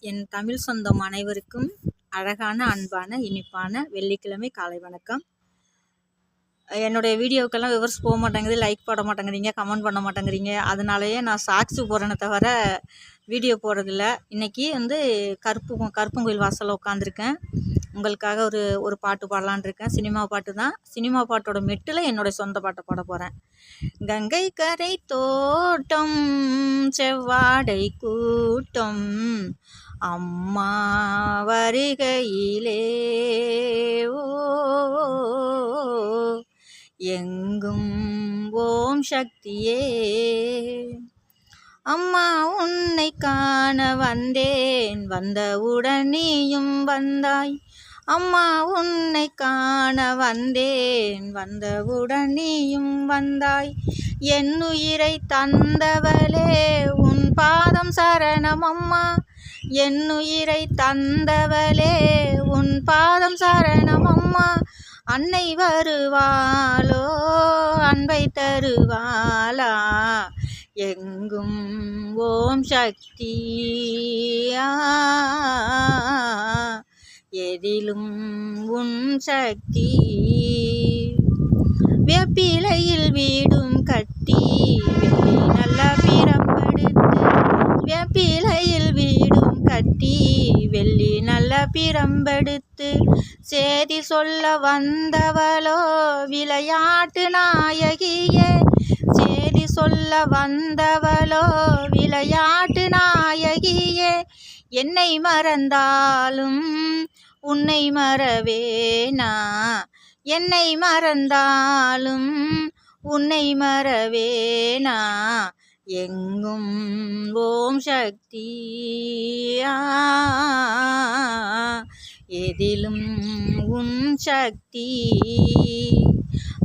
என் தமிழ் சொந்தம் அனைவருக்கும் அழகான, அன்பான, இனிப்பான வெள்ளிக்கிழமை காலை வணக்கம். என்னுடைய வீடியோக்கெல்லாம் விவர்ஸ் போக மாட்டேங்குது, லைக் போட மாட்டேங்கிறீங்க, கமெண்ட் பண்ண மாட்டேங்கிறீங்க. அதனாலேயே நான் சாக்ஸு போடுறேனே தவிர வீடியோ போடுறதில்ல. இன்றைக்கி கருப்பங்கோயில் வாசலில் உட்காந்துருக்கேன். உங்களுக்காக ஒரு பாட்டு பாடலான் இருக்கேன். சினிமா பாட்டு தான். சினிமா பாட்டோட மெட்டில் என்னோடய சொந்த பாட்டை பாட போகிறேன். கங்கை கரை தோட்டம் செவ்வாடை கூட்டம் அம்மா வருகையிலே ஓ எங்கும் ஓம் சக்தியே. அம்மா உன்னை காண வந்தேன், வந்தவுடன் நீயும் வந்தாய். அம்மா உன்னை காண வந்தேன், வந்தவுடன் நீயும் வந்தாய். என் உயிரை தந்தவளே உன் பாதம் சரணம் அம்மா. என் உயிரை தந்தவளே உன் பாதம் சரணம் அம்மா. அன்னை வருவாளோ அன்பை தருவாளா, எங்கும் ஓம் சக்தியா, எதிலும் உன் சக்தி. வேப்பிலையில் வீடும் கட்டி வெள்ளி நல்ல பிரம்பெடுத்து, வேப்பிலையில் வீடும் கட்டி வெள்ளி நல்ல பிரம்பெடுத்து, சேதி சொல்ல வந்தவளோ விளையாட்டு நாயகியே. சேதி சொல்ல வந்தவளோ விளையாட்டு நாயகியே. என்னை மறந்தாலும் உன்னை மறவேனா, என்னை மறந்தாலும் உன்னை மறவேனா, எங்கும் ஓம் சக்தியா, எதிலும் உன் சக்தி.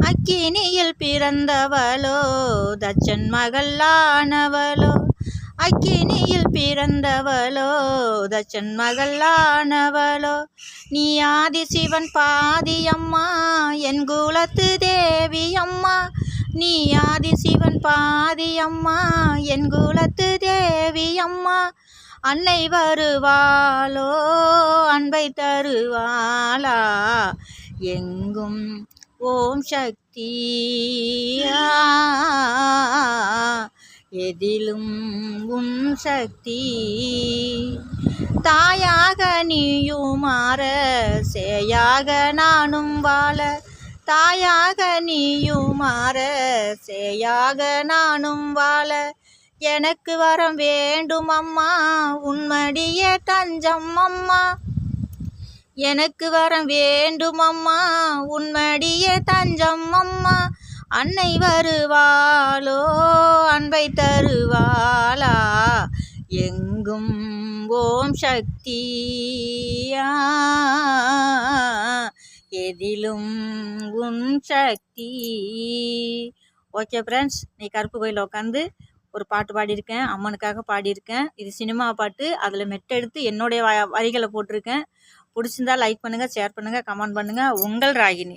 அக்கினியில் பிறந்தவளோ தச்சன் மகளானவளோ, அக்கினியில் பிறந்தவளோ தச்சன் மகளானவளோ. நீ ஆதிசிவன் பாதியம்மா என் குலத்து தேவி அம்மா. நீ ஆதிசிவன் பாதியம்மா என் குலத்து தேவி அம்மா. அன்னை வருவாளோ அன்பை தருவாளா, எங்கும் ஓம் சக்தியா, எதிலும் உன் சக்தி. தாயாக நீயும் மாற, சேயாக நானும் வாழ. தாயாக நீயும் மாற, சேயாக நானும் வாழ. எனக்கு வரம் வேண்டும் அம்மா உன்மடியே தஞ்சம் அம்மா. எனக்கு வரம் வேண்டும் அம்மா உன்மடியே தஞ்சம் அம்மா. அன்னை வருவாளோ அன்பை தருவாளா, எங்கும் ஓம் சக்தியா, எதிலும் உன் சக்தி. ஓகே ஃப்ரெண்ட்ஸ், நீ கருப்பு கோயிலில் உட்காந்து ஒரு பாட்டு பாடியிருக்கேன், அம்மனுக்காக பாடியிருக்கேன். இது சினிமா பாட்டு. அதில் மெட்டெடுத்து என்னுடைய வரிகளை போட்டிருக்கேன். பிடிச்சிருந்தா லைக் பண்ணுங்கள், ஷேர் பண்ணுங்கள், கமெண்ட் பண்ணுங்கள். உங்கள் ராகினி.